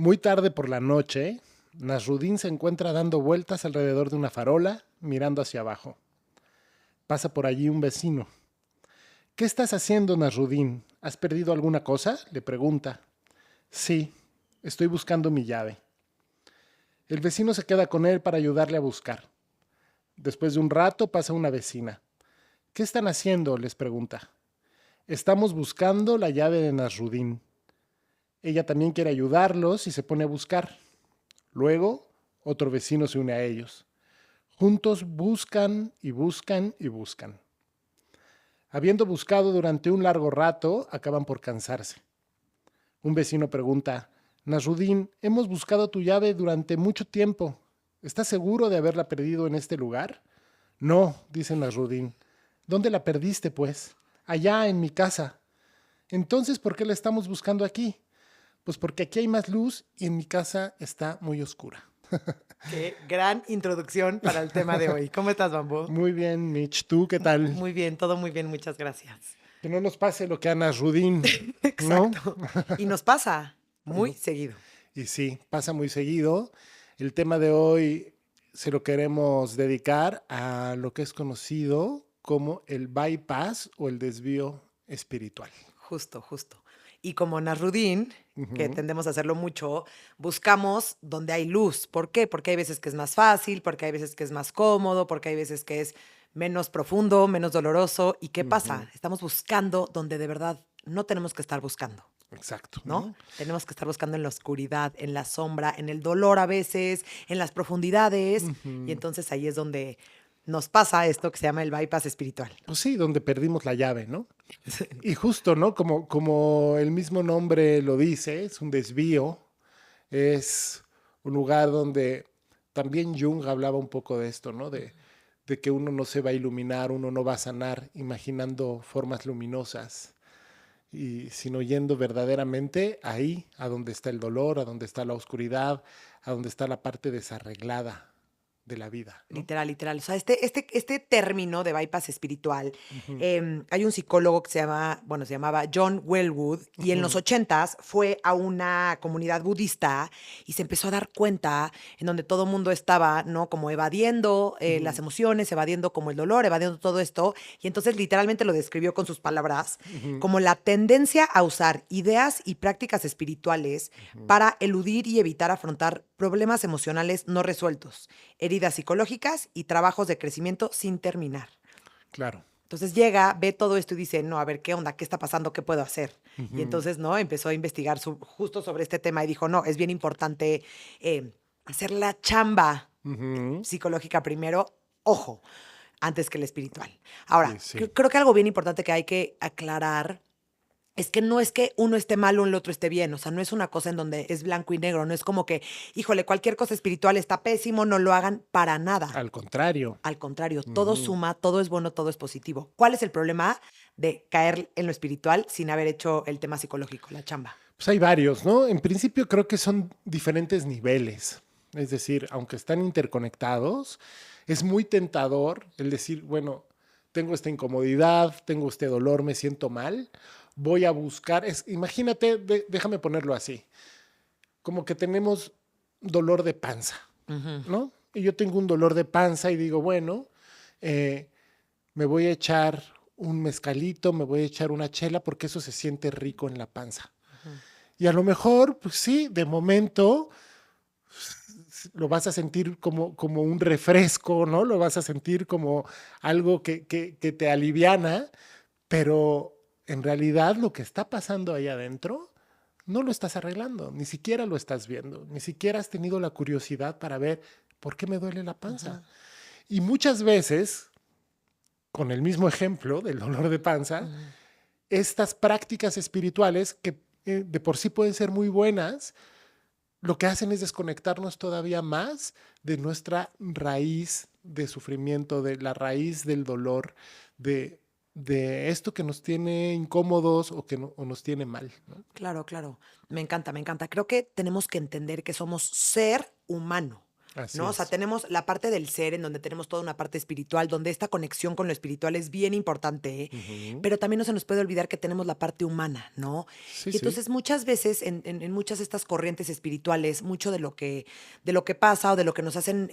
Muy tarde por la noche, Nasruddin se encuentra dando vueltas alrededor de una farola, mirando hacia abajo. Pasa por allí un vecino. ¿Qué estás haciendo, Nasruddin? ¿Has perdido alguna cosa?, le pregunta. Sí, estoy buscando mi llave. El vecino se queda con él para ayudarle a buscar. Después de un rato pasa una vecina. ¿Qué están haciendo?, les pregunta. Estamos buscando la llave de Nasruddin. Ella también quiere ayudarlos y se pone a buscar. Luego, otro vecino se une a ellos. Juntos buscan y buscan y buscan. Habiendo buscado durante un largo rato, acaban por cansarse. Un vecino pregunta, Nasruddin, hemos buscado tu llave durante mucho tiempo. ¿Estás seguro de haberla perdido en este lugar? No, dice Nasruddin. ¿Dónde la perdiste, pues? Allá, en mi casa. Entonces, ¿por qué la estamos buscando aquí? Pues porque aquí hay más luz y en mi casa está muy oscura. Qué gran introducción para el tema de hoy. ¿Cómo estás, Bambú? Muy bien, Mitch. ¿Tú qué tal? Muy bien, todo muy bien, muchas gracias. Que no nos pase lo que a Nasruddin, ¿no? Exacto. Y nos pasa Y, muy no- seguido. y sí, pasa muy seguido. El tema de hoy se lo queremos dedicar a lo que es conocido como el bypass o el desvío espiritual. Justo, justo. Y como Nasruddin, que Ujú, tendemos a hacerlo mucho, buscamos donde hay luz. ¿Por qué? Porque hay veces que es más fácil, porque hay veces que es más cómodo, porque hay veces que es menos profundo, menos doloroso. ¿Y qué ujú, pasa? Estamos buscando donde de verdad no tenemos que estar buscando. exacto, ¿No? ¿no? Tenemos que estar buscando en la oscuridad, en la sombra, en el dolor a veces, en las profundidades. Y Ujú. entonces ahí es donde nos pasa esto que se llama el bypass espiritual. Pues sí, donde perdimos la llave, ¿no? Y justo, ¿no? Como el mismo nombre lo dice, es un desvío, es un lugar donde también Jung hablaba un poco de esto, ¿no? De que uno no se va a iluminar, uno no va a sanar imaginando formas luminosas, y sino yendo verdaderamente ahí, a donde está el dolor, a donde está la oscuridad, a donde está la parte desarreglada de la vida, ¿no? Literal, literal. O sea, este término de bypass espiritual, Ujú, hay un psicólogo que se llamaba John Wellwood, y en los ujú, 80s fue a una comunidad budista y se empezó a dar cuenta en donde todo el mundo estaba, ¿no? Como evadiendo las ujú, emociones, evadiendo como el dolor, evadiendo todo esto. Y entonces literalmente lo describió con sus palabras ujú, como la tendencia a usar ideas y prácticas espirituales ujú. para eludir y evitar afrontar problemas emocionales no resueltos, heridas psicológicas y trabajos de crecimiento sin terminar. Claro. Entonces llega, ve todo esto y dice, no, a ver, ¿qué onda? ¿Qué está pasando? ¿Qué puedo hacer? Y Ujú, entonces, ¿no? Empezó a investigar justo sobre este tema y dijo, no, es bien importante hacer la chamba ujú. psicológica primero, ojo, antes que el espiritual. Ahora, Y sí. creo que algo bien importante que hay que aclarar es que no es que uno esté mal o el otro esté bien, o sea, no es una cosa en donde es blanco y negro, no es como que, híjole, cualquier cosa espiritual está pésimo, no lo hagan para nada. Al contrario. Al contrario, todo Ujú. suma, todo es bueno, todo es positivo. ¿Cuál es el problema de caer en lo espiritual sin haber hecho el tema psicológico, la chamba? Pues hay varios, ¿no? En principio creo que son diferentes niveles. Es decir, aunque están interconectados, es muy tentador el decir, bueno, tengo esta incomodidad, tengo este dolor, me siento mal, voy a buscar, imagínate, déjame ponerlo así, como que tenemos dolor de panza, Ujú. ¿no? Y yo tengo un dolor de panza y digo, bueno, eh, me voy a echar un mezcalito, me voy a echar una chela porque eso se siente rico en la panza. Ujú. Y a lo mejor, pues sí, de momento lo vas a sentir como un refresco, ¿no? Lo vas a sentir como algo que te aliviana, pero en realidad lo que está pasando ahí adentro no lo estás arreglando, ni siquiera lo estás viendo, ni siquiera has tenido la curiosidad para ver por qué me duele la panza. Ujú. Y muchas veces, con el mismo ejemplo del dolor de panza, Ujú. estas prácticas espirituales que de por sí pueden ser muy buenas, lo que hacen es desconectarnos todavía más de nuestra raíz de sufrimiento, de la raíz del dolor, de esto que nos tiene incómodos o que o nos tiene mal, ¿no? Claro, claro. Me encanta, me encanta. Creo que tenemos que entender que somos ser humano. Así ¿no? O sea, es. tenemos la parte del ser, en donde tenemos toda una parte espiritual, donde esta conexión con lo espiritual es bien importante, ¿eh? Ujú. Pero también no se nos puede olvidar que tenemos la parte humana, ¿no? Sí, Y sí. entonces muchas veces en muchas de estas corrientes espirituales, mucho de lo que pasa o de lo que nos hacen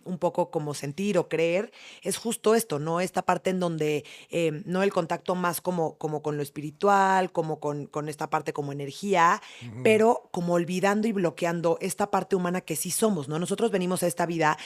un poco como sentir o creer, es justo esto, ¿no? Esta parte en donde no el contacto más como con lo espiritual, como con esta parte como energía, Ujú. pero como olvidando y bloqueando esta parte humana que sí somos, ¿no? Nosotros venimos a esta vida,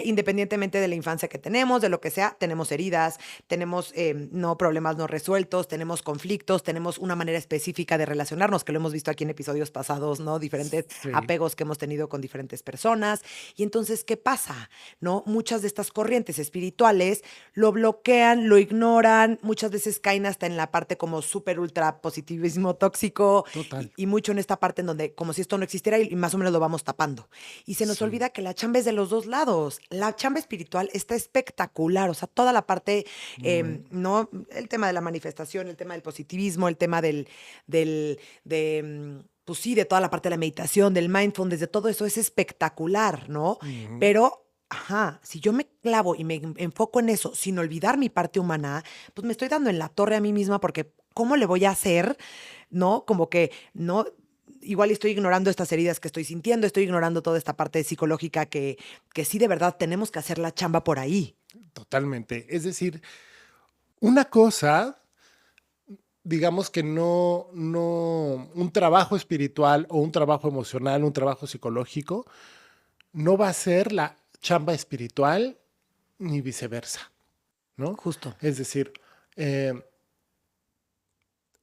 independientemente de la infancia que tenemos, de lo que sea, tenemos heridas, tenemos no problemas no resueltos, tenemos conflictos, tenemos una manera específica de relacionarnos, que lo hemos visto aquí en episodios pasados, ¿no? Diferentes Sí. apegos que hemos tenido con diferentes personas. Y entonces, ¿qué pasa? ¿No? Muchas de estas corrientes espirituales lo bloquean, lo ignoran, muchas veces caen hasta en la parte como súper ultra positivismo tóxico Total. y mucho en esta parte en donde como si esto no existiera y más o menos lo vamos tapando. Y se nos Sí. olvida que la chamba es de los dos lados. La chamba espiritual está espectacular, o sea, toda la parte, Mm. ¿no? El tema de la manifestación, el tema del positivismo, el tema pues sí, de toda la parte de la meditación, del mindfulness, de todo eso es espectacular, ¿no? Ujú. Pero, ajá, si yo me clavo y me enfoco en eso sin olvidar mi parte humana, pues me estoy dando en la torre a mí misma porque ¿cómo le voy a hacer? ¿No? Como que, no, igual estoy ignorando estas heridas que estoy sintiendo, estoy ignorando toda esta parte psicológica que sí de verdad tenemos que hacer la chamba por ahí. Totalmente. Es decir, una cosa, digamos que un trabajo espiritual o un trabajo emocional, un trabajo psicológico, no va a ser la chamba espiritual ni viceversa, ¿no? Justo. Es decir, eh,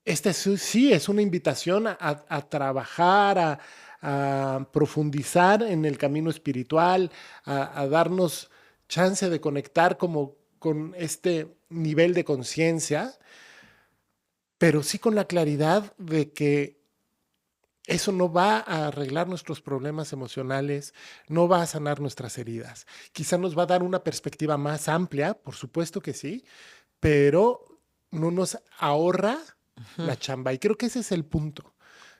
esta sí es una invitación a trabajar, a profundizar en el camino espiritual, a darnos chance de conectar como con este nivel de conciencia, pero sí con la claridad de que eso no va a arreglar nuestros problemas emocionales, no va a sanar nuestras heridas. Quizá nos va a dar una perspectiva más amplia, por supuesto que sí, pero no nos ahorra Ujú, la chamba. Y creo que ese es el punto,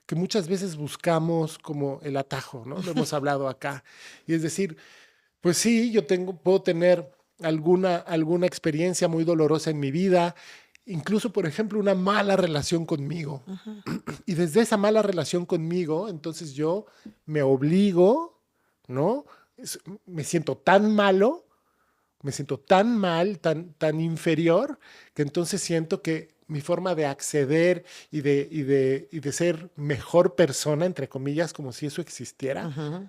que muchas veces buscamos como el atajo, ¿no? Lo hemos hablado acá. Y es decir, pues sí, puedo tener alguna experiencia muy dolorosa en mi vida, incluso, por ejemplo, una mala relación conmigo. ujú. Y desde esa mala relación conmigo, entonces yo me obligo, ¿no? Me siento tan malo, me siento tan mal, tan inferior, que entonces siento que mi forma de acceder y de ser mejor persona, entre comillas, como si eso existiera, Ujú.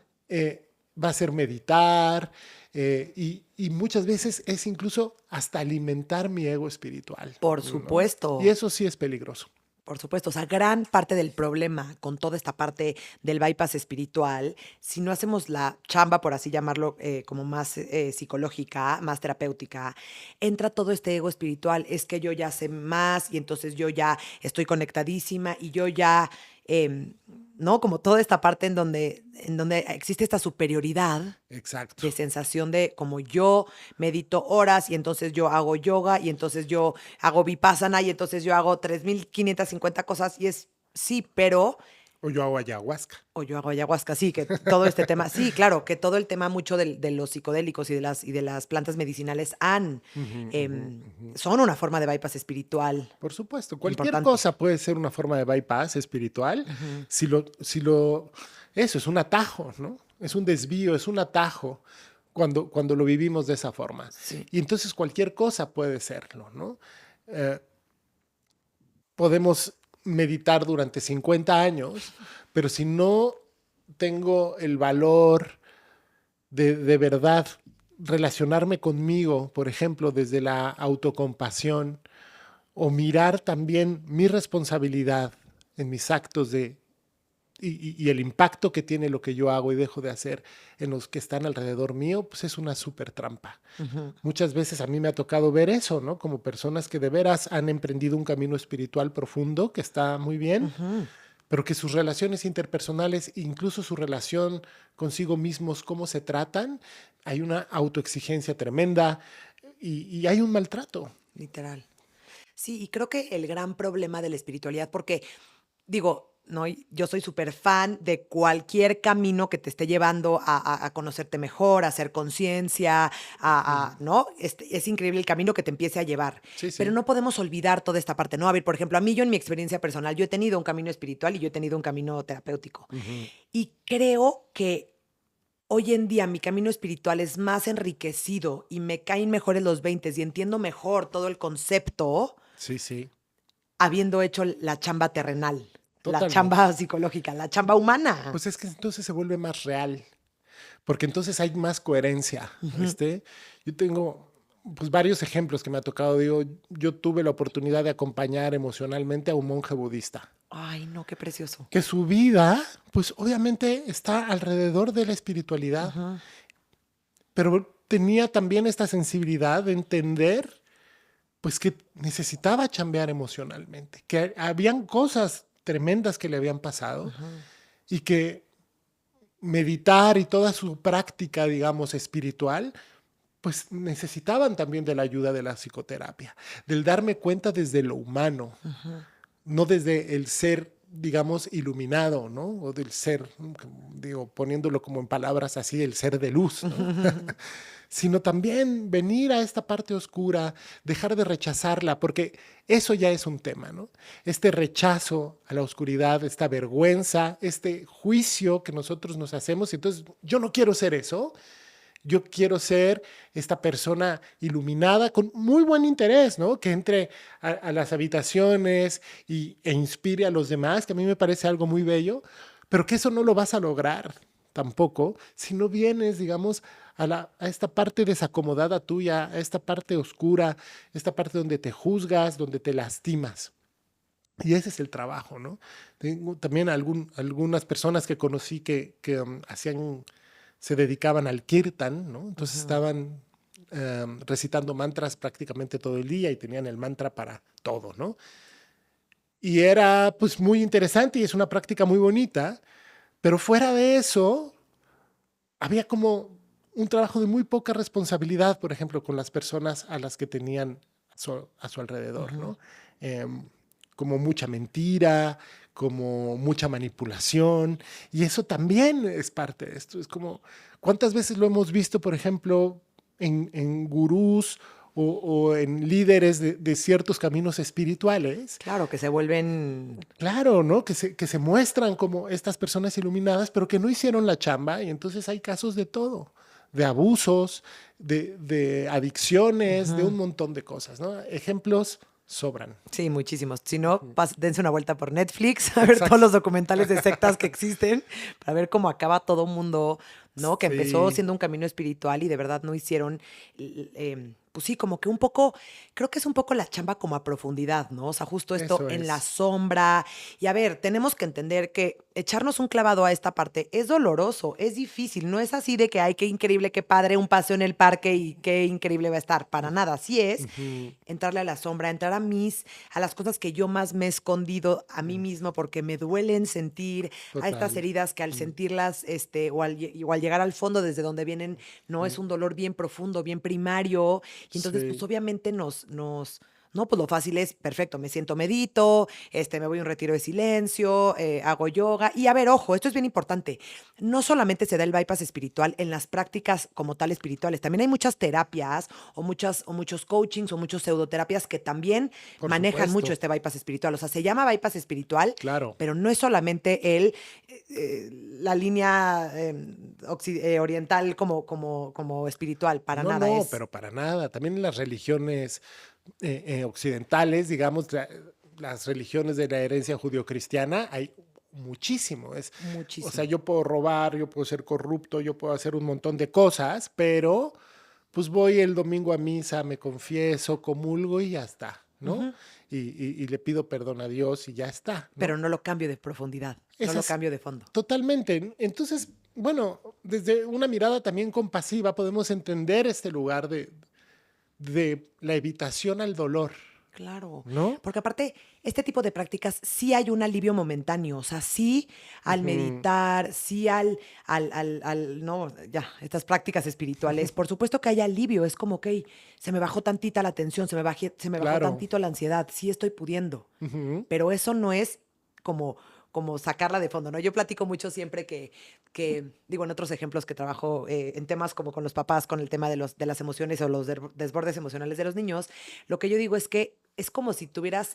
va a ser meditar, y muchas veces es incluso hasta alimentar mi ego espiritual, Por ¿no? Y supuesto. eso sí es peligroso. Por supuesto, o sea, gran parte del problema con toda esta parte del bypass espiritual, si no hacemos la chamba, por así llamarlo, como más psicológica, más terapéutica, entra todo este ego espiritual, es que yo ya sé más y entonces yo ya estoy conectadísima y yo ya, em, ¿no? Como toda esta parte en donde existe esta superioridad Exacto. de sensación de como yo medito horas y entonces yo hago yoga y entonces yo hago vipassana y entonces yo hago 3,550 cosas y es sí, pero O yo hago ayahuasca. o yo hago ayahuasca, sí, que todo este tema, sí, claro, que todo el tema mucho de los psicodélicos y de las plantas medicinales Ujú, ujú, ujú. son una forma de bypass espiritual Por supuesto, cualquier importante. cosa puede ser una forma de bypass espiritual Ujú, eso es un atajo, ¿no? Es un desvío, es un atajo cuando lo vivimos de esa forma. sí. Y entonces cualquier cosa puede serlo, ¿no? Eh, Podemos meditar durante 50 años, pero si no tengo el valor de verdad relacionarme conmigo, por ejemplo, desde la autocompasión, o mirar también mi responsabilidad en mis actos y el impacto que tiene lo que yo hago y dejo de hacer en los que están alrededor mío, pues es una súper trampa. Ujú, Muchas veces a mí me ha tocado ver eso, ¿no? Como personas que de veras han emprendido un camino espiritual profundo, que está muy bien, ujú. pero que sus relaciones interpersonales, incluso su relación consigo mismos, cómo se tratan, hay una autoexigencia tremenda y hay un maltrato. Literal. Sí, y creo que el gran problema de la espiritualidad, porque digo, ¿no? Y yo soy súper fan de cualquier camino que te esté llevando a conocerte mejor, a hacer conciencia, ¿no? Es increíble el camino que te empiece a llevar. Sí, Pero sí. no podemos olvidar toda esta parte, ¿no? A ver, por ejemplo, a mí yo en mi experiencia personal, yo he tenido un camino espiritual y yo he tenido un camino terapéutico. Ujú. Y creo que hoy en día mi camino espiritual es más enriquecido y me caen mejores los 20 y entiendo mejor todo el concepto Sí, sí. habiendo hecho la chamba terrenal, la Totalmente. chamba psicológica, la chamba humana. Pues es que entonces se vuelve más real, porque entonces hay más coherencia. Ujú. Yo tengo pues varios ejemplos que me ha tocado. Digo, yo tuve la oportunidad de acompañar emocionalmente a un monje budista, Ay, no, qué precioso. que su vida, pues obviamente está alrededor de la espiritualidad, Ujú. pero tenía también esta sensibilidad de entender pues que necesitaba chambear emocionalmente, que habían cosas tremendas que le habían pasado y que meditar y toda su práctica, digamos, espiritual, pues necesitaban también de la ayuda de la psicoterapia, del darme cuenta desde lo humano, no desde el ser, digamos, iluminado, ¿no? O del ser, digo, poniéndolo como en palabras así, el ser de luz, ¿no? Sino también venir a esta parte oscura, dejar de rechazarla, porque eso ya es un tema, ¿no? Este rechazo a la oscuridad, esta vergüenza, este juicio que nosotros nos hacemos, entonces yo no quiero ser eso, yo quiero ser esta persona iluminada con muy buen interés, ¿no? Que entre a las habitaciones e inspire a los demás, que a mí me parece algo muy bello, pero que eso no lo vas a lograr tampoco si no vienes, digamos, a esta parte desacomodada tuya, a esta parte oscura, esta parte donde te juzgas, donde te lastimas. Y ese es el trabajo, ¿no? Tengo también algunas personas que conocí que hacían, se dedicaban al kirtan, ¿no? Entonces estaban recitando mantras prácticamente todo el día y tenían el mantra para todo, ¿no? Y era pues muy interesante y es una práctica muy bonita, pero fuera de eso, había como un trabajo de muy poca responsabilidad, por ejemplo, con las personas a las que tenían a su alrededor, ¿no? Em, como mucha mentira, como mucha manipulación, y eso también es parte de esto. Es como, ¿cuántas veces lo hemos visto, por ejemplo, en gurús o en líderes de ciertos caminos espirituales? Claro, que se vuelven... Claro, ¿no? Que se muestran como estas personas iluminadas, pero que no hicieron la chamba, y entonces hay casos de todo, de abusos, de adicciones, de un montón de cosas, ¿no? Ejemplos sobran. Sí, muchísimos. Si no, dense una vuelta por Netflix a ver todos Exacto. los documentales de sectas que existen para ver cómo acaba todo mundo, ¿no? Que empezó Sí, siendo un camino espiritual y de verdad no hicieron, pues sí, como que un poco, creo que es un poco la chamba como a profundidad, ¿no? O sea, justo esto eso en la es. sombra. Y a ver, tenemos que entender que echarnos un clavado a esta parte es doloroso, es difícil. No es así de que, ay, qué increíble, qué padre, un paseo en el parque y qué increíble va a estar. Para nada. Así es Ujú, entrarle a la sombra, entrar a las cosas que yo más me he escondido a mí mismo porque me duelen sentir, a estas total. heridas que al sentirlas, o al llegar al fondo desde donde vienen, no es un dolor bien profundo, bien primario. Y entonces, pues Sí, obviamente no, pues lo fácil es, perfecto, me siento, medito, me voy a un retiro de silencio, hago yoga. Y a ver, ojo, esto es bien importante. No solamente se da el bypass espiritual en las prácticas como tal espirituales, también hay muchas terapias o muchos coachings o muchos pseudoterapias que también por manejan mucho supuesto. este bypass espiritual. O sea, se llama bypass espiritual, Claro. pero no es solamente la línea oriental como espiritual, para No, nada. no, Es pero para nada. También en las religiones occidentales, digamos, las religiones de la herencia judio-cristiana, hay muchísimo. O sea, muchísimo. yo puedo robar, yo puedo ser corrupto, yo puedo hacer un montón de cosas, pero pues voy el domingo a misa, me confieso, comulgo y ya está, ¿no? Ujú. Y le pido perdón a Dios y ya está, Pero ¿no? no lo cambio de profundidad, no lo Esas, cambio de fondo. totalmente. Entonces, bueno, desde una mirada también compasiva podemos entender este lugar de la evitación al dolor, Claro, ¿no? porque aparte, este tipo de prácticas sí hay un alivio momentáneo, o sea, sí al Ujú, meditar, sí no, ya, estas prácticas espirituales, por supuesto que hay alivio, es como, ok, se me bajó tantita la tensión, se me bajó claro. tantito la ansiedad, sí estoy pudiendo, Ujú, pero eso no es como como sacarla de fondo, ¿no? Yo platico mucho siempre digo, en otros ejemplos que trabajo en temas como con los papás, con el tema de las emociones o los desbordes emocionales de los niños, lo que yo digo es que es como si tuvieras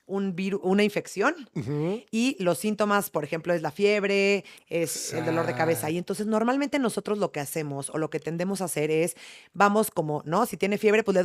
un virus, una infección Ujú. y los síntomas, por ejemplo, es la fiebre, es el dolor de cabeza. Y Exacto. entonces normalmente nosotros lo que hacemos o lo que tendemos a hacer es, vamos como, ¿no? Si tiene fiebre, pues le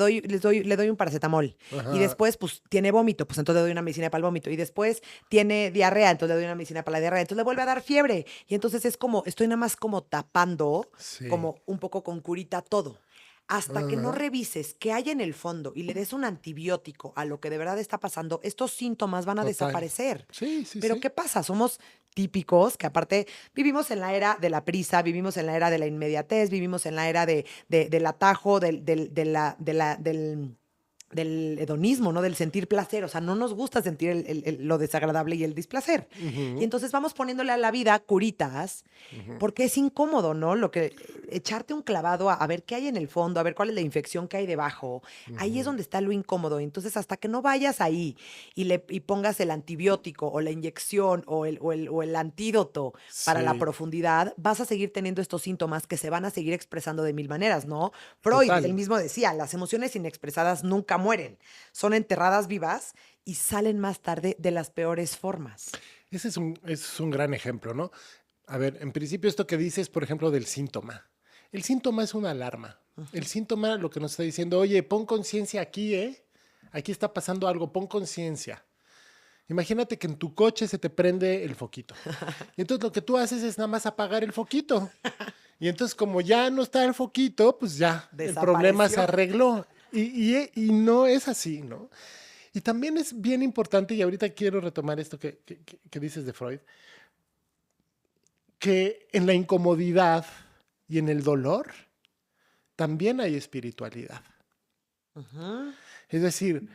doy un paracetamol. Y Ajá. después, pues tiene vómito, pues entonces le doy una medicina para el vómito. Y después tiene diarrea, entonces le doy una medicina para la diarrea. Entonces le vuelve a dar fiebre. Y entonces es como, estoy nada más como tapando, Sí. como un poco con curita todo. Hasta que no Ajá. revises qué hay en el fondo y le des un antibiótico a lo que de verdad está pasando, estos síntomas van a Total. desaparecer. Sí, sí, Pero sí. ¿qué pasa? Somos típicos, que aparte vivimos en la era de la prisa, vivimos en la era de la inmediatez, vivimos en la era del atajo, del hedonismo, ¿no? Del sentir placer. O sea, no nos gusta sentir lo desagradable y el displacer. Y Ujú, entonces vamos poniéndole a la vida curitas ujú, porque es incómodo, ¿no? Lo que echarte un clavado a ver qué hay en el fondo, a ver cuál es la infección que hay debajo. Ahí es ujú. donde está lo incómodo. Entonces, hasta que no vayas ahí y pongas el antibiótico o la inyección o el antídoto para la Sí, profundidad, vas a seguir teniendo estos síntomas que se van a seguir expresando de mil maneras, ¿no? Freud, él total. mismo decía, las emociones inexpresadas nunca mueren, son enterradas vivas y salen más tarde de las peores formas. Ese es un gran ejemplo, ¿no? A ver, en principio esto que dices, por ejemplo, del síntoma. El síntoma es una alarma. El síntoma lo que nos está diciendo, oye, pon conciencia aquí, ¿eh? Aquí está pasando algo, pon conciencia. Imagínate que en tu coche se te prende el foquito. Y entonces lo que tú haces es nada más apagar el foquito. Y entonces como ya no está el foquito, pues ya, el problema se Desapareció. arregló. Y no es así, ¿no? Y también es bien importante, y ahorita quiero retomar esto que dices de Freud, que en la incomodidad y en el dolor también hay espiritualidad. Ujú. Es decir,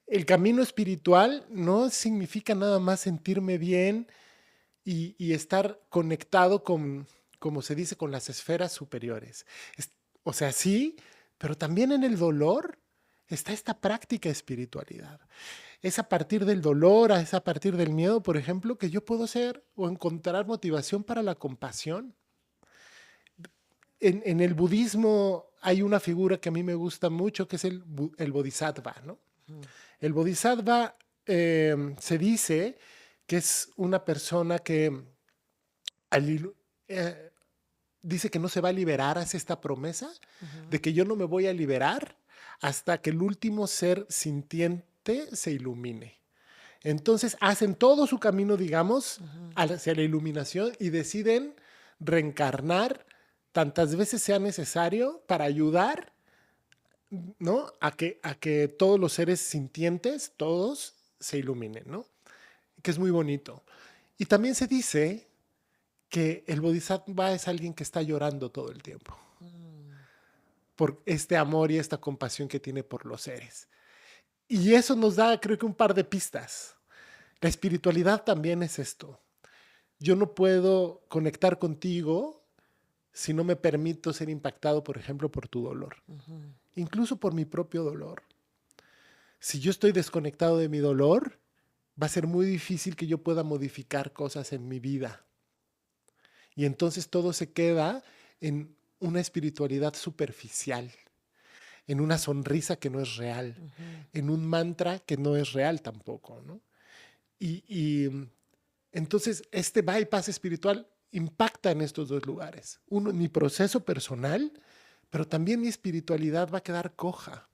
el camino espiritual no significa nada más sentirme bien y estar conectado con, como se dice, con las esferas superiores. O sea, sí, pero también en el dolor está esta práctica espiritualidad. Es a partir del dolor, es a partir del miedo, por ejemplo, que yo puedo ser o encontrar motivación para la compasión. En el budismo hay una figura que a mí me gusta mucho, que es el bodhisattva, ¿no? El bodhisattva se dice que es una persona que al eh, dice que no se va a liberar, hace esta promesa de que yo no me voy a liberar hasta que el último ser sintiente se ilumine. Entonces hacen todo su camino, digamos, hacia la iluminación y deciden reencarnar tantas veces sea necesario para ayudar, ¿no? A que todos los seres sintientes, todos, se iluminen, ¿no? Que es muy bonito. Y también se dice que el bodhisattva es alguien que está llorando todo el tiempo por este amor y esta compasión que tiene por los seres. Y eso nos da, creo que, un par de pistas. La espiritualidad también es esto. Yo no puedo conectar contigo si no me permito ser impactado, por ejemplo, por tu dolor, incluso por mi propio dolor. Si yo estoy desconectado de mi dolor, va a ser muy difícil que yo pueda modificar cosas en mi vida. Y entonces todo se queda en una espiritualidad superficial, en una sonrisa que no es real, en un mantra que no es real tampoco, ¿no? Y entonces este bypass espiritual impacta en estos dos lugares. Uno, mi proceso personal, pero también mi espiritualidad va a quedar coja,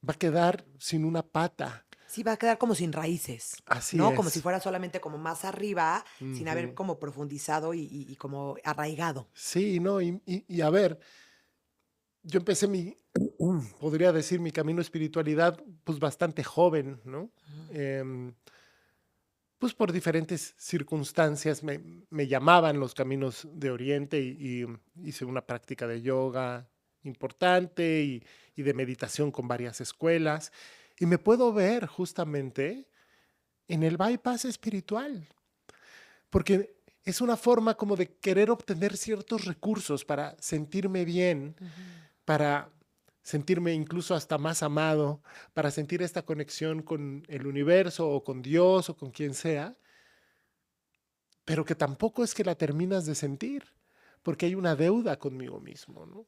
va a quedar sin una pata. Sí, va a quedar como sin raíces, Así ¿no? Como si es. fuera solamente como más arriba, sin haber Ujú. como profundizado y como arraigado. Sí, no, y a ver, yo empecé podría decir, mi camino de espiritualidad, pues bastante joven, ¿no? Em, pues por diferentes circunstancias me llamaban los caminos de Oriente y hice una práctica de yoga importante y de meditación con varias escuelas. Y me puedo ver justamente en el bypass espiritual, porque es una forma como de querer obtener ciertos recursos para sentirme bien, para sentirme incluso hasta más amado, para sentir esta conexión con el universo o con Dios o con quien sea, pero que tampoco es que la terminas de sentir, porque hay una deuda conmigo mismo, ¿no?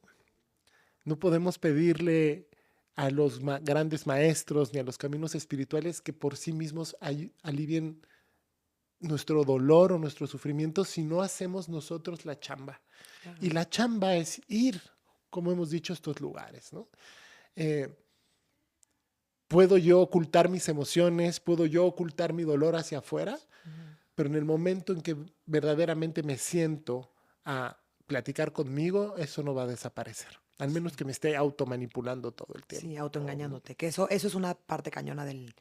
No podemos pedirle a los grandes maestros ni a los caminos espirituales que por sí mismos alivien nuestro dolor o nuestro sufrimiento si no hacemos nosotros la chamba. Claro. Y la chamba es ir, como hemos dicho, a estos lugares, ¿no? Eh, puedo yo ocultar mis emociones, puedo yo ocultar mi dolor hacia afuera, pero en el momento en que verdaderamente me siento a platicar conmigo, eso no va a desaparecer. Al menos que me esté automanipulando todo el tiempo. Sí, autoengañándote. Que eso es una parte cañona del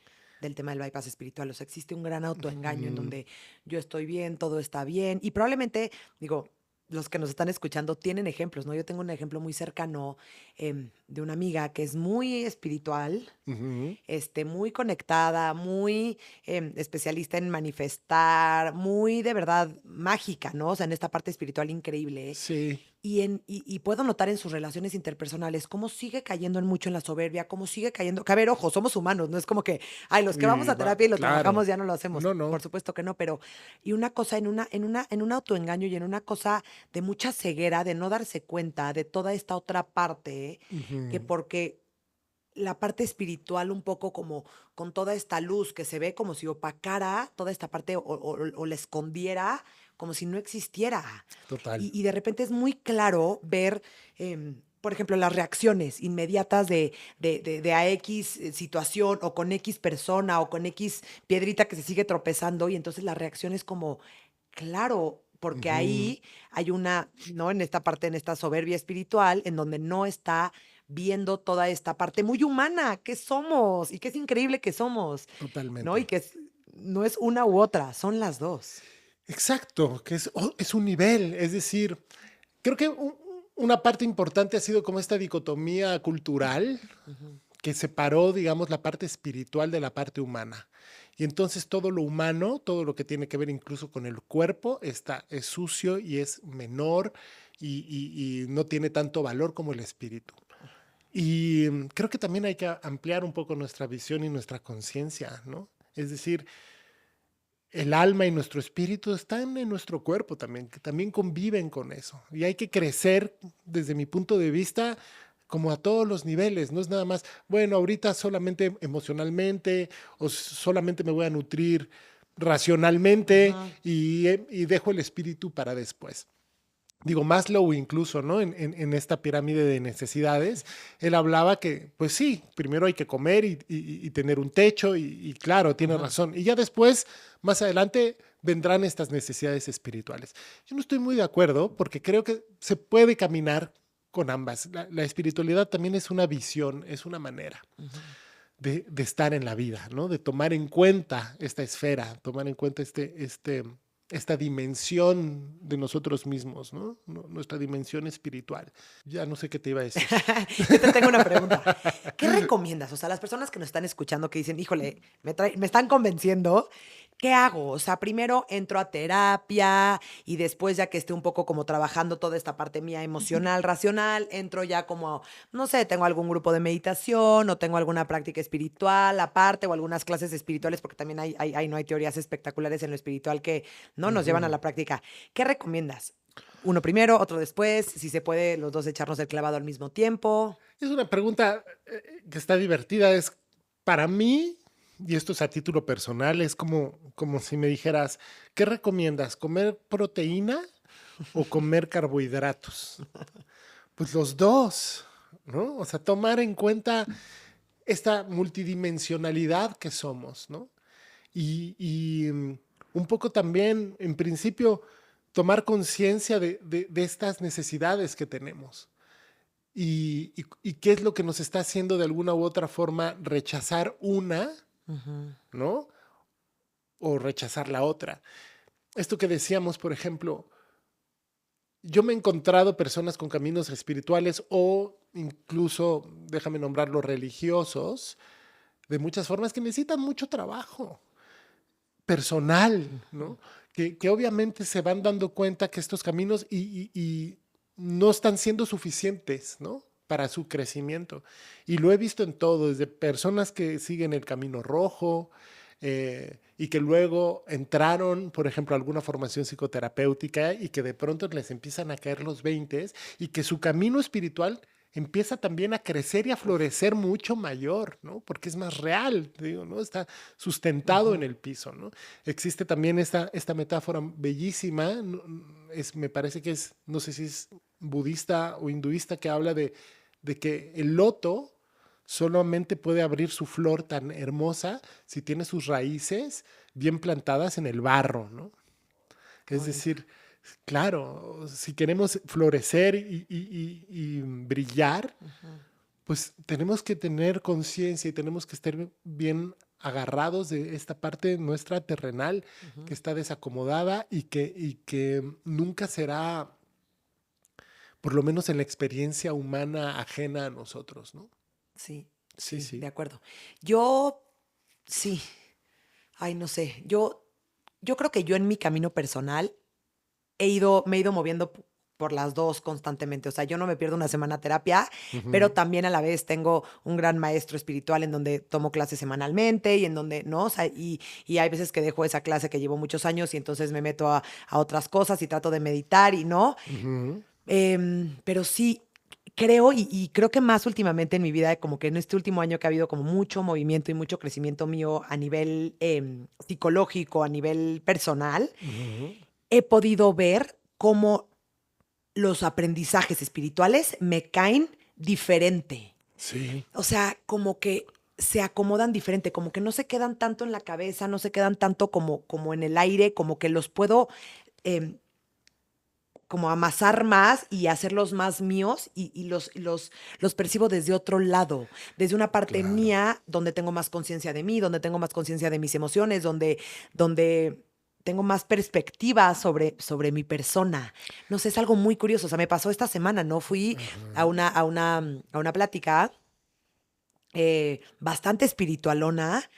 tema del bypass espiritual. O sea, existe un gran autoengaño en donde yo estoy bien, todo está bien. Y probablemente, digo, los que nos están escuchando tienen ejemplos, ¿no? Yo tengo un ejemplo muy cercano de una amiga que es muy espiritual, Ujú. muy conectada, muy especialista en manifestar, muy de verdad mágica, ¿no? O sea, en esta parte espiritual increíble. Sí, Y puedo notar en sus relaciones interpersonales cómo sigue cayendo mucho en la soberbia, cómo sigue cayendo. Que a ver, ojo, somos humanos, no es como que, ay, los que vamos y a terapia y lo claro. trabajamos ya no lo hacemos. No, no, Por supuesto que no, pero. Y una cosa en un autoengaño y en una cosa de mucha ceguera, de no darse cuenta de toda esta otra parte, que ujú, porque la parte espiritual un poco como con toda esta luz que se ve como si opacara toda esta parte o la escondiera como si no existiera. total. Y de repente es muy claro ver, por ejemplo, las reacciones inmediatas de a X situación o con X persona o con X piedrita que se sigue tropezando y entonces la reacción es como, claro, porque Ujú, ahí hay una, ¿no? En esta parte, en esta soberbia espiritual, en donde no está viendo toda esta parte muy humana que somos y que es increíble que somos, ¿no? Y totalmente. que no es una u otra, son las dos. Exacto, que es un nivel, es decir, creo que una parte importante ha sido como esta dicotomía cultural Ujú. que separó, digamos, la parte espiritual de la parte humana. Y entonces todo lo humano, todo lo que tiene que ver incluso con el cuerpo, es sucio y es menor y no tiene tanto valor como el espíritu. Y creo que también hay que ampliar un poco nuestra visión y nuestra conciencia, ¿no? Es decir, el alma y nuestro espíritu están en nuestro cuerpo también, que también conviven con eso. Y hay que crecer, desde mi punto de vista, como a todos los niveles. No es nada más, bueno, ahorita solamente emocionalmente o solamente me voy a nutrir racionalmente Ajá. y dejo el espíritu para después. Digo, Maslow incluso, ¿no? En esta pirámide de necesidades, él hablaba que, pues sí, primero hay que comer y tener un techo y claro, tiene Ajá. razón. Y ya después, más adelante, vendrán estas necesidades espirituales. Yo no estoy muy de acuerdo porque creo que se puede caminar con ambas. La espiritualidad también es una visión, es una manera Ujú. de estar en la vida, ¿no? De tomar en cuenta esta esfera, tomar en cuenta esta dimensión de nosotros mismos, ¿no? Nuestra dimensión espiritual. Ya no sé qué te iba a decir. Yo te tengo una pregunta. ¿Qué recomiendas? O sea, las personas que nos están escuchando que dicen, híjole, me están convenciendo, ¿qué hago? O sea, primero entro a terapia y después ya que esté un poco como trabajando toda esta parte mía emocional, racional, entro ya como, no sé, tengo algún grupo de meditación o tengo alguna práctica espiritual aparte o algunas clases espirituales, porque también no hay teorías espectaculares en lo espiritual que no nos llevan a Ujú. la práctica. ¿Qué recomiendas? Uno primero, otro después, si se puede, los dos echarnos el clavado al mismo tiempo. Es una pregunta que está divertida. Es para mí, y esto es a título personal, es como si me dijeras, ¿qué recomiendas? ¿Comer proteína o comer carbohidratos? Pues los dos, ¿no? O sea, tomar en cuenta esta multidimensionalidad que somos, ¿no? Un poco también, en principio, tomar conciencia de estas necesidades que tenemos y qué es lo que nos está haciendo de alguna u otra forma rechazar una, Ujú. ¿no? O rechazar la otra. Esto que decíamos, por ejemplo, yo me he encontrado personas con caminos espirituales o incluso, déjame nombrarlos, religiosos, de muchas formas que necesitan mucho trabajo personal, Ujú. ¿no? Que obviamente se van dando cuenta que estos caminos y no están siendo suficientes, ¿no? Para su crecimiento. Y lo he visto en todo, desde personas que siguen el camino rojo, y que luego entraron, por ejemplo, a alguna formación psicoterapéutica y que de pronto les empiezan a caer los veintes y que su camino espiritual empieza también a crecer y a florecer mucho mayor, ¿no? Porque es más real, digo, ¿no? Está sustentado en el piso, ¿no? Existe también esta metáfora bellísima, me parece que es, no sé si es budista o hinduista, que habla de que el loto solamente puede abrir su flor tan hermosa si tiene sus raíces bien plantadas en el barro, ¿no? Qué Es bonito. decir, claro, si queremos florecer y brillar, pues tenemos que tener conciencia y tenemos que estar bien agarrados de esta parte nuestra terrenal que está desacomodada y que nunca será, por lo menos en la experiencia humana, ajena a nosotros, ¿no? Sí, Sí, sí, sí. de acuerdo. Yo, sí, ay, no sé, yo creo que yo en mi camino personal me he ido moviendo por las dos constantemente. O sea, yo no me pierdo una semana terapia, pero Ujú, también a la vez tengo un gran maestro espiritual en donde tomo clases semanalmente y en donde, ¿no? O sea, y hay veces que dejo esa clase que llevo muchos años y entonces me meto a otras cosas y trato de meditar y no. ujú. Pero sí, creo y creo que más últimamente en mi vida, como que en este último año que ha habido como mucho movimiento y mucho crecimiento mío a nivel psicológico, a nivel personal, Ujú. he podido ver cómo los aprendizajes espirituales me caen diferente. Sí, O sea, como que se acomodan diferente, como que no se quedan tanto en la cabeza, no se quedan tanto como en el aire, como que los puedo em, como amasar más y hacerlos más míos los percibo desde otro lado, desde una parte claro. mía donde tengo más conciencia de mí, donde tengo más conciencia de mis emociones, donde tengo más perspectiva sobre mi persona. No sé, es algo muy curioso. O sea, me pasó esta semana, ¿no? Fui Ajá. a una plática bastante espiritualona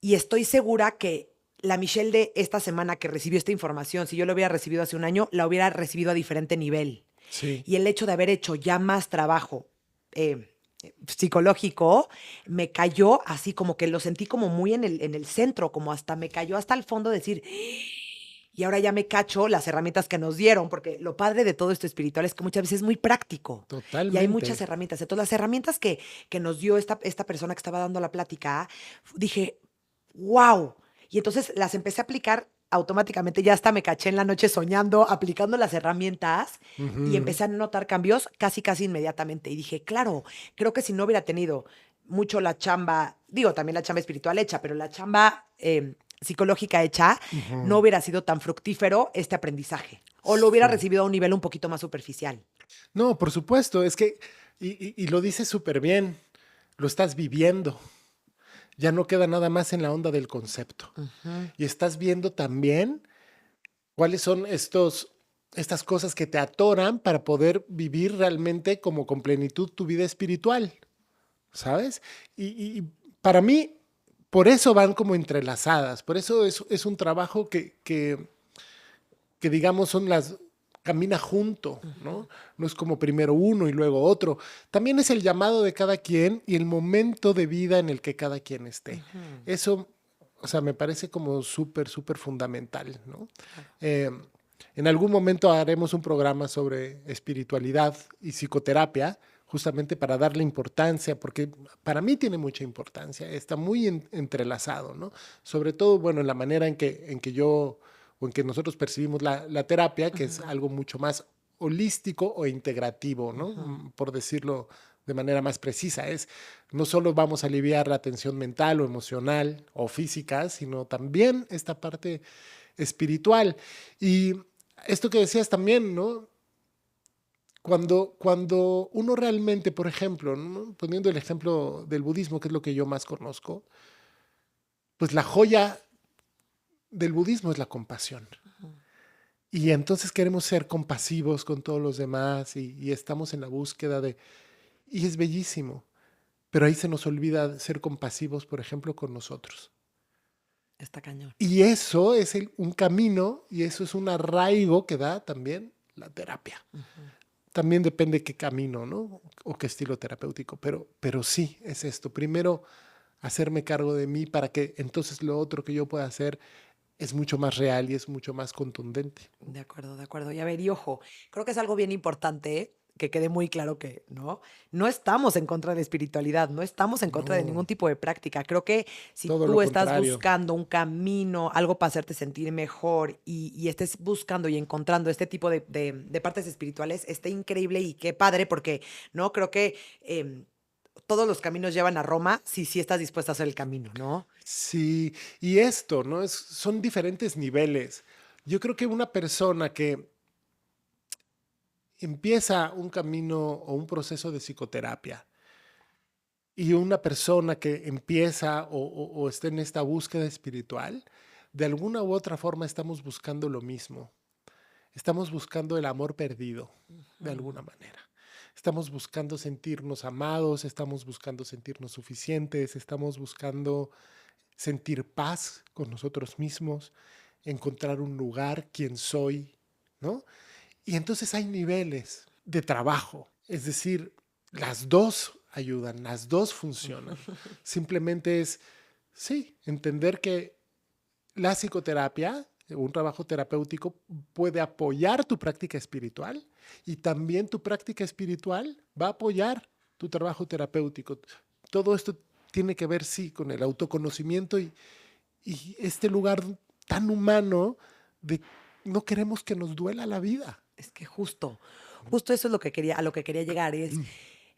y estoy segura que la Michelle de esta semana que recibió esta información, si yo lo hubiera recibido hace un año, la hubiera recibido a diferente nivel. Sí, Y el hecho de haber hecho ya más trabajo psicológico, me cayó así como que lo sentí como muy en el centro, como hasta me cayó hasta el fondo decir, y ahora ya me cacho las herramientas que nos dieron, porque lo padre de todo esto espiritual es que muchas veces es muy práctico y hay muchas totalmente. herramientas. Entonces, las herramientas que nos dio esta persona que estaba dando la plática, dije, wow. Y entonces las empecé a aplicar automáticamente. Ya hasta me caché en la noche soñando, aplicando las herramientas y Ujú. empecé a notar cambios casi, casi inmediatamente. Y dije, claro, creo que si no hubiera tenido mucho la chamba, digo, también la chamba espiritual hecha, pero la chamba psicológica hecha, no Ujú. hubiera sido tan fructífero este aprendizaje. O lo hubiera Sí. recibido a un nivel un poquito más superficial. No, por supuesto, es que, y lo dices súper bien, lo estás viviendo. Ya no queda nada más en la onda del concepto. Ujú. Y estás viendo también cuáles son estas cosas que te atoran para poder vivir realmente como con plenitud tu vida espiritual, ¿sabes? Y para mí, por eso van como entrelazadas, por eso es un trabajo que digamos son camina junto, ¿no? No es como primero uno y luego otro. También es el llamado de cada quien y el momento de vida en el que cada quien esté. Ujú. Eso, o sea, me parece como súper, súper fundamental, ¿no? Claro. Eh, en algún momento haremos un programa sobre espiritualidad y psicoterapia, justamente para darle importancia, porque para mí tiene mucha importancia, está muy entrelazado, ¿no? Sobre todo, bueno, en la manera en que yo o en que nosotros percibimos la terapia, que es Ujú. algo mucho más holístico o integrativo, ¿no? Ujú. Por decirlo de manera más precisa. No solo vamos a aliviar la tensión mental o emocional o física, sino también esta parte espiritual. Y esto que decías también, ¿no? Cuando uno realmente, por ejemplo, ¿no? Poniendo el ejemplo del budismo, que es lo que yo más conozco, pues la joya del budismo es la compasión. Y entonces queremos ser compasivos con todos los demás y estamos en la búsqueda de... Y es bellísimo, pero ahí se nos olvida ser compasivos, por ejemplo, con nosotros. Está cañón. Y eso es un camino y eso es un arraigo que da también la terapia. Ujú. También depende qué camino, ¿no? O qué estilo terapéutico, pero sí es esto. Primero, hacerme cargo de mí para que entonces lo otro que yo pueda hacer es mucho más real y es mucho más contundente. De acuerdo, de acuerdo. Y a ver, y ojo, creo que es algo bien importante que quede muy claro que no estamos en contra de la espiritualidad, no estamos en contra de No, ningún tipo de práctica. Creo que si todo lo tú estás contrario. buscando un camino, algo para hacerte sentir mejor y estés buscando y encontrando este tipo de partes espirituales, está increíble y qué padre porque, ¿no? Creo que todos los caminos llevan a Roma si sí estás dispuesta a hacer el camino, ¿no? Sí, y esto, ¿no? Son diferentes niveles. Yo creo que una persona que empieza un camino o un proceso de psicoterapia y una persona que empieza o está en esta búsqueda espiritual, de alguna u otra forma estamos buscando lo mismo. Estamos buscando el amor perdido, de alguna manera. Estamos buscando sentirnos amados, estamos buscando sentirnos suficientes, estamos buscando sentir paz con nosotros mismos, encontrar un lugar, quién soy, ¿no? Y entonces hay niveles de trabajo, es decir, las dos ayudan, las dos funcionan. Simplemente es, sí, entender que la psicoterapia, un trabajo terapéutico, puede apoyar tu práctica espiritual y también tu práctica espiritual va a apoyar tu trabajo terapéutico. Todo esto tiene que ver, sí, con el autoconocimiento y este lugar tan humano de no queremos que nos duela la vida. Es que justo eso es lo que quería, a lo que quería llegar,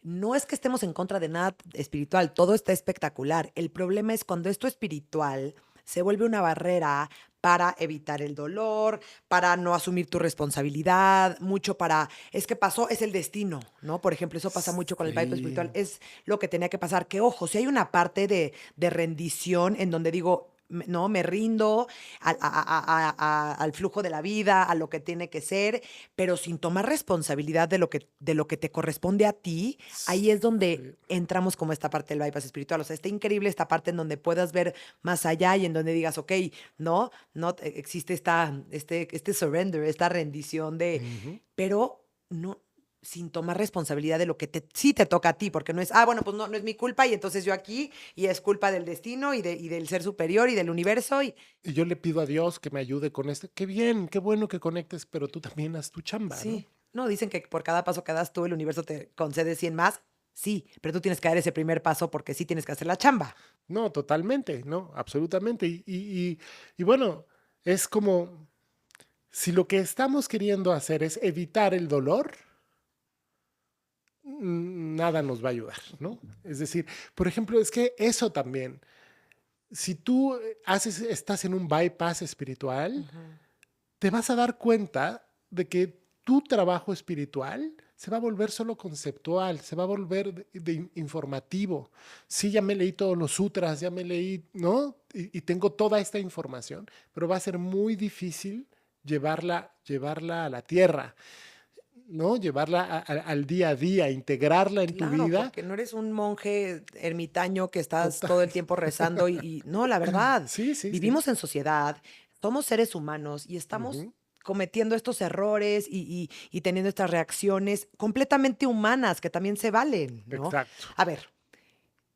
no es que estemos en contra de nada espiritual, todo está espectacular. El problema es cuando esto espiritual se vuelve una barrera para evitar el dolor, para no asumir tu responsabilidad, mucho para, es que pasó, es el destino, ¿no? Por ejemplo, eso pasa mucho con el bypass espiritual, Sí, es lo que tenía que pasar. Que ojo, si hay una parte de rendición en donde digo, no, me rindo al flujo de la vida, a lo que tiene que ser, pero sin tomar responsabilidad de lo que te corresponde a ti, ahí es donde sí. entramos como esta parte del bypass espiritual. O sea, está increíble esta parte en donde puedas ver más allá y en donde digas, ok, no existe este surrender, esta rendición Ujú. pero no, sin tomar responsabilidad de lo que sí te toca a ti, porque no es, bueno, pues no es mi culpa y entonces yo aquí y es culpa del destino y del ser superior y del universo y Y yo le pido a Dios que me ayude con esto. Qué bien, qué bueno que conectes, pero tú también haz tu chamba, ¿no? sí. No, dicen que por cada paso que das tú, el universo te concede 100 más. Sí, pero tú tienes que dar ese primer paso porque sí tienes que hacer la chamba. No, totalmente, no, absolutamente. Y bueno, es como si lo que estamos queriendo hacer es evitar el dolor, nada nos va a ayudar, ¿no? Es decir, por ejemplo, es que eso también, si tú estás en un bypass espiritual, Ujú. te vas a dar cuenta de que tu trabajo espiritual se va a volver solo conceptual, se va a volver de informativo. Sí, ya me leí todos los sutras, ya me leí, ¿no? Y tengo toda esta información, pero va a ser muy difícil llevarla a la tierra, ¿no? Llevarla al día a día, integrarla en tu Claro, vida. porque no eres un monje ermitaño que estás Total. todo el tiempo rezando no, la verdad, Sí, sí, sí. vivimos en sociedad, somos seres humanos y estamos Ujú. cometiendo estos errores y teniendo estas reacciones completamente humanas que también se valen, ¿no? Exacto. A ver,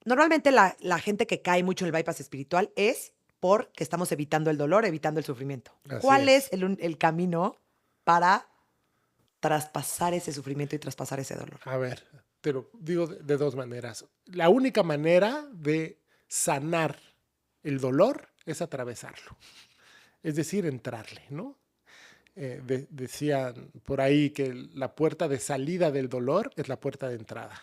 normalmente la gente que cae mucho en el bypass espiritual es porque estamos evitando el dolor, evitando el sufrimiento. Así ¿Cuál es es. el camino para traspasar ese sufrimiento y traspasar ese dolor? A ver, te lo digo de dos maneras. La única manera de sanar el dolor es atravesarlo, es decir, entrarle, ¿no? Decían por ahí que la puerta de salida del dolor es la puerta de entrada.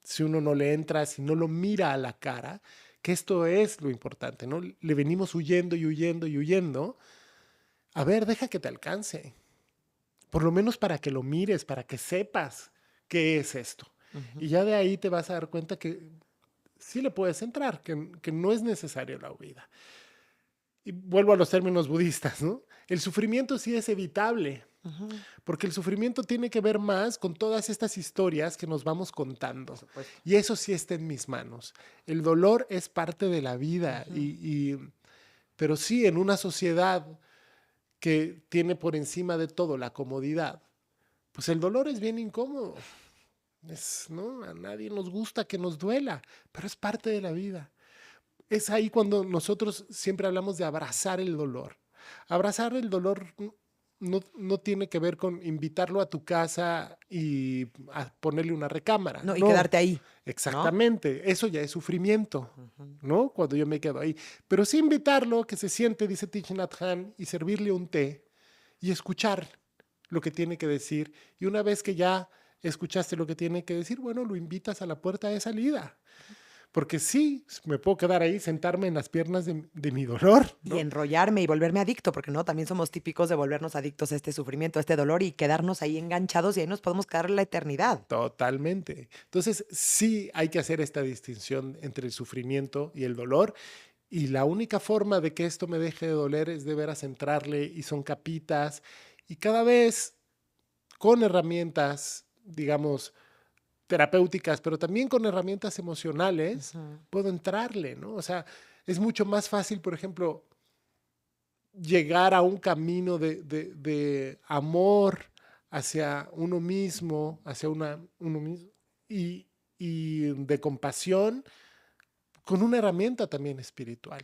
Si uno no le entra, si no lo mira a la cara, que esto es lo importante, ¿no? Le venimos huyendo y huyendo y huyendo. A ver, deja que te alcance, por lo menos para que lo mires, para que sepas qué es esto. Ujú. Y ya de ahí te vas a dar cuenta que sí le puedes entrar, que no es necesario la huida. Y vuelvo a los términos budistas, ¿no? El sufrimiento sí es evitable, Ujú. porque el sufrimiento tiene que ver más con todas estas historias que nos vamos Por contando. supuesto. Y eso sí está en mis manos. El dolor es parte de la vida, Ujú. pero sí en una sociedad que tiene por encima de todo la comodidad, pues el dolor es bien incómodo. ¿No? A nadie nos gusta que nos duela, pero es parte de la vida. es ahí cuando nosotros siempre hablamos de abrazar el dolor. Abrazar el dolor no tiene que ver con invitarlo a tu casa y a ponerle una recámara. No, y No, quedarte ahí, ¿no? exactamente. Eso ya es sufrimiento, ¿no? Cuando yo me quedo ahí. Pero sí invitarlo, que se siente, dice Thich Nhat Hanh, y servirle un té y escuchar lo que tiene que decir. Y una vez que ya escuchaste lo que tiene que decir, bueno, lo invitas a la puerta de salida. Porque sí, me puedo quedar ahí, sentarme en las piernas de mi dolor, Y ¿no? enrollarme y volverme adicto, porque no, también somos típicos de volvernos adictos a este sufrimiento, a este dolor y quedarnos ahí enganchados y ahí nos podemos quedar la eternidad. Totalmente. Entonces, sí hay que hacer esta distinción entre el sufrimiento y el dolor. Y la única forma de que esto me deje de doler es de veras entrarle y son capitas. Y cada vez con herramientas, digamos, terapéuticas, pero también con herramientas emocionales, puedo entrarle, ¿no? O sea, es mucho más fácil, por ejemplo, llegar a un camino de amor hacia uno mismo, hacia uno mismo, y, y de compasión con una herramienta también espiritual,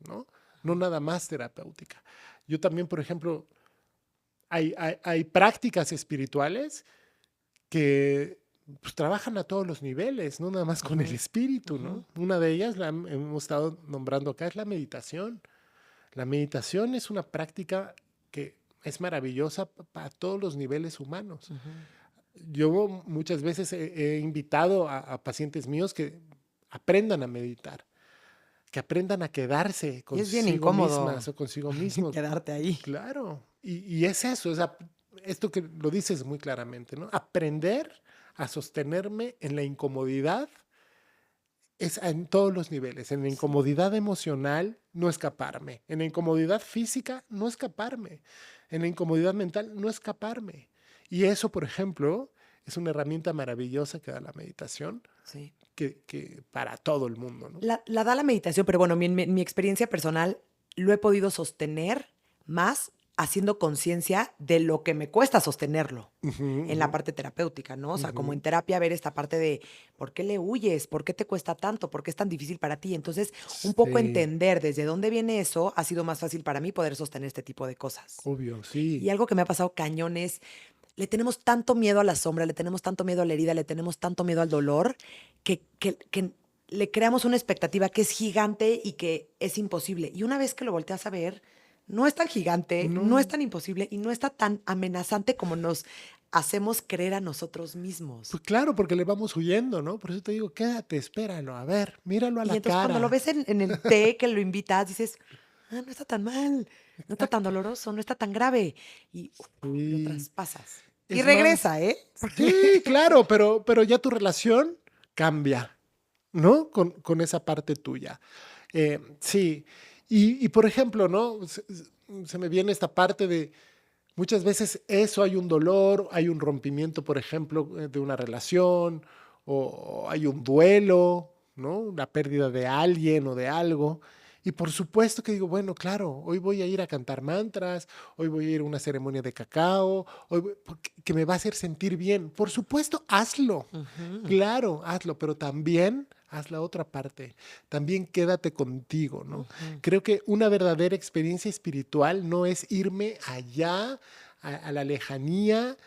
¿no? No nada más terapéutica. Yo también, por ejemplo, hay prácticas espirituales que pues, trabajan a todos los niveles, no nada más con el espíritu, ¿no? Una de ellas, hemos estado nombrando acá, es la meditación. La meditación es una práctica que es maravillosa para todos los niveles humanos. Yo muchas veces he invitado a pacientes míos que aprendan a meditar, que aprendan a quedarse Y es bien consigo incómodo mismas o consigo mismos. quedarte ahí. Claro. Y es eso, esto que lo dices muy claramente, ¿no? Aprender a sostenerme en la incomodidad es en todos los niveles. En la incomodidad emocional, no escaparme. En la incomodidad física, no escaparme. En la incomodidad mental, no escaparme. Y eso, por ejemplo, es una herramienta maravillosa que da la meditación, Sí. que para todo el mundo, ¿no? La da la meditación, pero bueno, mi experiencia personal lo he podido sostener más haciendo conciencia de lo que me cuesta sostenerlo Ujú, en la parte terapéutica, ¿no? O sea, como en ujú. terapia ver esta parte de por qué le huyes, por qué te cuesta tanto, por qué es tan difícil para ti. Entonces, un poco Sí, entender desde dónde viene eso ha sido más fácil para mí poder sostener este tipo de cosas. obvio, Y sí. algo que me ha pasado cañón es, le tenemos tanto miedo a la sombra, le tenemos tanto miedo a la herida, le tenemos tanto miedo al dolor, que le creamos una expectativa que es gigante y que es imposible. Y una vez que lo volteas a ver, no es tan gigante, no es No, tan imposible y no está tan amenazante como nos hacemos creer a nosotros mismos. pues claro, porque le vamos huyendo, ¿no? Por eso te digo, quédate, espéralo, a ver, míralo a Y la entonces cuando lo cara. ves en el té que lo invitas, dices, no está tan mal, no está tan Exacto. doloroso, no está tan grave. Y lo Sí. traspasas. Y Es más, regresa, ¿eh? sí, claro, pero ya tu relación cambia, ¿no? Con esa parte tuya. Sí. Y por ejemplo, ¿no? Se me viene esta parte de muchas veces eso hay un dolor, hay un rompimiento, por ejemplo, de una relación, o hay un duelo, ¿no? La pérdida de alguien o de algo. Y por supuesto que digo, bueno, claro, hoy voy a ir a cantar mantras, hoy voy a ir a una ceremonia de cacao, que me va a hacer sentir bien. Por supuesto, hazlo. Ujú, Claro, hazlo, pero también haz la otra parte. También quédate contigo, ¿no? ujú. Creo que una verdadera experiencia espiritual no es irme allá, a la lejanía,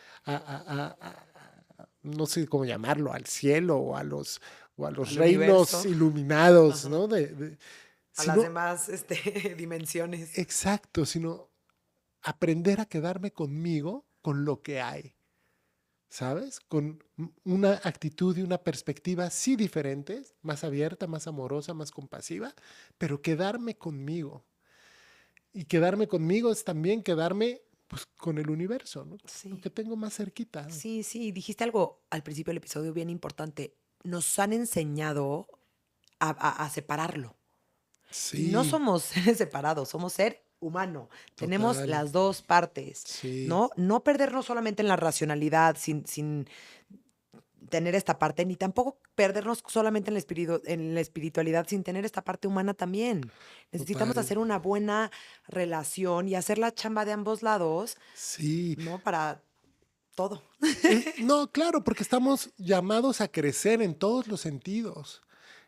no sé cómo llamarlo, al cielo o a los Al reinos universo, iluminados, ajá, ¿no? a las Sino, demás dimensiones. exacto, sino aprender a quedarme conmigo, con lo que hay. ¿Sabes? Con una actitud y una perspectiva sí diferentes, más abierta, más amorosa, más compasiva, pero quedarme conmigo. Y quedarme conmigo es también quedarme pues, con el universo, ¿no? Lo Sí, que tengo más cerquita. sí, sí. Dijiste algo al principio del episodio bien importante. Nos han enseñado a separarlo. Y no Sí, somos seres separados, somos ser humano. Tenemos total. las dos partes, Sí, ¿no? No perdernos solamente en la racionalidad sin tener esta parte, ni tampoco perdernos solamente en la espiritualidad sin tener esta parte humana también. Necesitamos total. hacer una buena relación y hacer la chamba de ambos lados, Sí. ¿no? Para todo. No, claro, porque estamos llamados a crecer en todos los sentidos.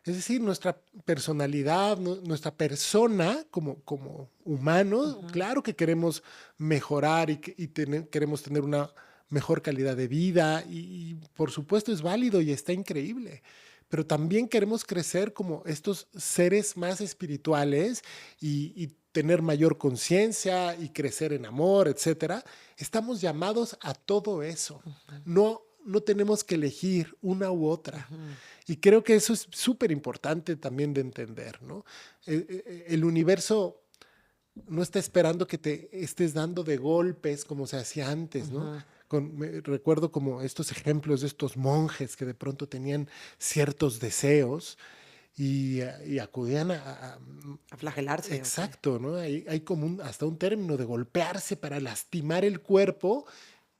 Es decir, nuestra personalidad, nuestra persona como humanos, Ujú. claro que queremos mejorar queremos tener una mejor calidad de vida y por supuesto es válido y está increíble. Pero también queremos crecer como estos seres más espirituales y tener mayor conciencia y crecer en amor, etcétera. Estamos llamados a todo eso. Ujú. No tenemos que elegir una u otra. Ujú. Y creo que eso es súper importante también de entender, ¿no? El universo no está esperando que te estés dando de golpes como se hacía antes, ¿no? Ujú. Recuerdo como estos ejemplos de estos monjes que de pronto tenían ciertos deseos y acudían ¿A flagelarse o qué? exacto, ¿no? Hay como hasta un término de golpearse para lastimar el cuerpo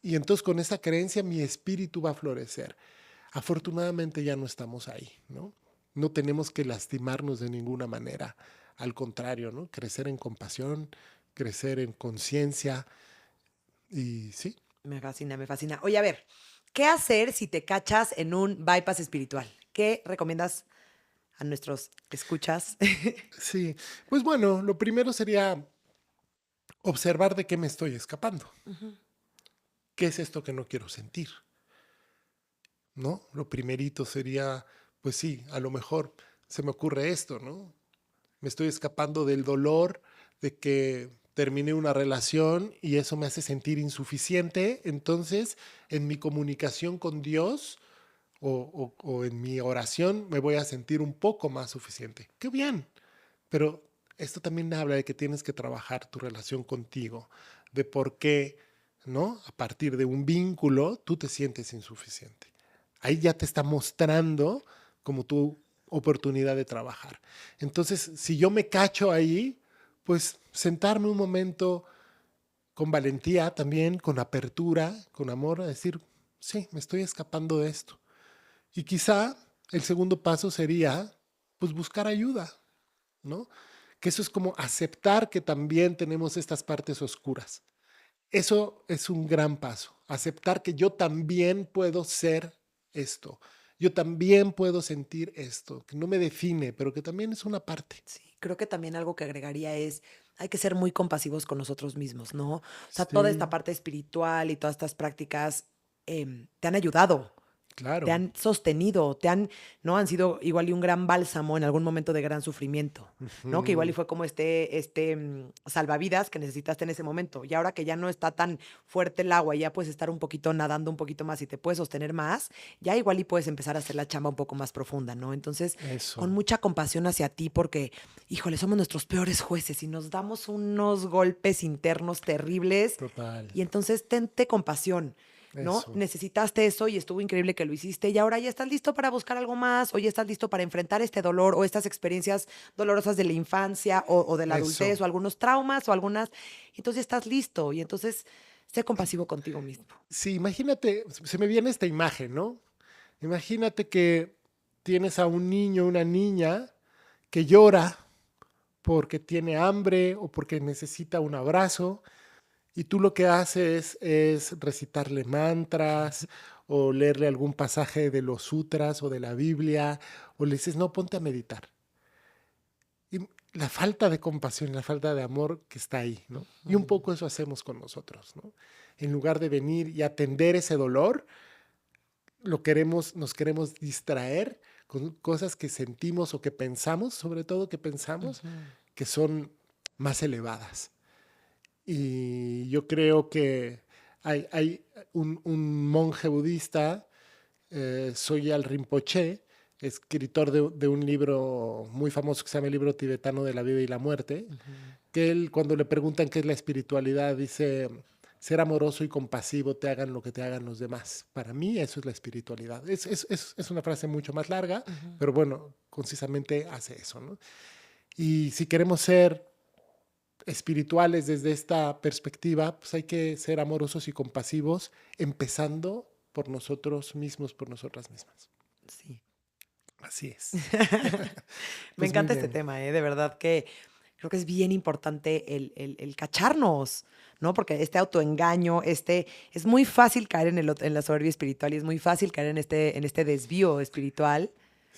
y entonces con esa creencia mi espíritu va a florecer. Afortunadamente ya no estamos ahí, ¿no? No tenemos que lastimarnos de ninguna manera. Al contrario, ¿no? Crecer en compasión, crecer en conciencia y sí. Me fascina, me fascina. Oye, a ver, ¿qué hacer si te cachas en un bypass espiritual? ¿Qué recomiendas a nuestros escuchas? Sí, pues bueno, lo primero sería observar de qué me estoy escapando. Ujú. ¿Qué es esto que no quiero sentir? ¿No? Lo primerito sería, pues sí, a lo mejor se me ocurre esto, ¿no? Me estoy escapando del dolor de que terminé una relación y eso me hace sentir insuficiente. Entonces, en mi comunicación con Dios o en mi oración me voy a sentir un poco más suficiente. ¡Qué bien! Pero esto también habla de que tienes que trabajar tu relación contigo, de por qué, ¿no? A partir de un vínculo, tú te sientes insuficiente. Ahí ya te está mostrando como tu oportunidad de trabajar. Entonces, si yo me cacho ahí, pues sentarme un momento con valentía también, con apertura, con amor, a decir, sí, me estoy escapando de esto. Y quizá el segundo paso sería, pues buscar ayuda, ¿no? Que eso es como aceptar que también tenemos estas partes oscuras. Eso es un gran paso, aceptar que yo también puedo ser esto, yo también puedo sentir esto, que no me define, pero que también es una parte. Sí, creo que también algo que agregaría es, hay que ser muy compasivos con nosotros mismos, ¿no? O sea, toda esta Sí, parte espiritual y todas estas prácticas te han ayudado, te claro. han sostenido, ¿no? Han sido igual y un gran bálsamo en algún momento de gran sufrimiento, ¿no? Que igual y Ujú. fue como salvavidas que necesitaste en ese momento. Y ahora que ya no está tan fuerte el agua y ya puedes estar un poquito nadando un poquito más y te puedes sostener más, ya igual y puedes empezar a hacer la chamba un poco más profunda, ¿no? Entonces, con Eso, mucha compasión hacia ti porque, híjole, somos nuestros peores jueces y nos damos unos golpes internos terribles total, y entonces tente compasión. ¿No? eso, Necesitaste eso y estuvo increíble que lo hiciste y ahora ya estás listo para buscar algo más o ya estás listo para enfrentar este dolor o estas experiencias dolorosas de la infancia o de la eso. adultez o algunos traumas o algunas, entonces ya estás listo y entonces sé compasivo contigo mismo. Sí, imagínate, se me viene esta imagen, ¿no? Imagínate que tienes a un niño, una niña que llora porque tiene hambre o porque necesita un abrazo y tú lo que haces es recitarle mantras o leerle algún pasaje de los sutras o de la Biblia o le dices, no, ponte a meditar. Y la falta de compasión, la falta de amor que está ahí, ¿no? Y un Ujú. poco eso hacemos con nosotros, ¿no? En lugar de venir y atender ese dolor, nos queremos distraer con cosas que sentimos o que pensamos, sobre todo que pensamos, Ujú. que son más elevadas. Y yo creo que hay un monje budista, Sogyal Rinpoche, escritor de un libro muy famoso que se llama el libro tibetano de la vida y la muerte, Ujú. que él cuando le preguntan qué es la espiritualidad dice, ser amoroso y compasivo te hagan lo que te hagan los demás. Para mí eso es la espiritualidad. Es una frase mucho más larga, Ujú. pero bueno, concisamente hace eso, ¿no? Y si queremos ser espirituales desde esta perspectiva, pues hay que ser amorosos y compasivos, empezando por nosotros mismos, por nosotras mismas. Sí. Así es. Me Pues muy encanta este bien. tema, ¿eh? De verdad que creo que es bien importante el cacharnos, ¿no? Porque este autoengaño, es muy fácil caer en la soberbia espiritual y es muy fácil caer en este desvío espiritual.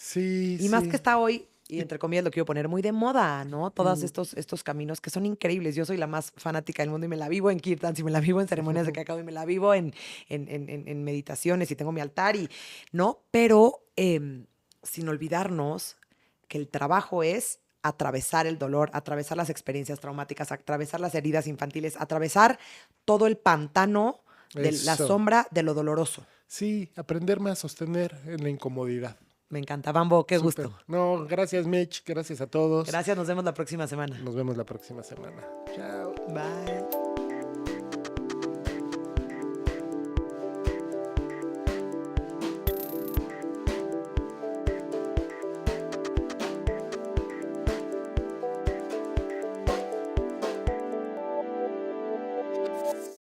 Sí, Y más sí. que está hoy, y entre comillas lo quiero poner, muy de moda, ¿no? Todos estos caminos que son increíbles. Yo soy la más fanática del mundo y me la vivo en kirtans y me la vivo en ceremonias de cacao y me la vivo en meditaciones y tengo mi altar y, ¿no? Pero sin olvidarnos que el trabajo es atravesar el dolor, atravesar las experiencias traumáticas, atravesar las heridas infantiles, atravesar todo el pantano de la Eso. sombra de lo doloroso. Sí, aprenderme a sostener en la incomodidad. Me encanta, Bambo, qué Súper. gusto. No, gracias Mitch, gracias a todos. Gracias, nos vemos la próxima semana. Nos vemos la próxima semana. Chao. Bye.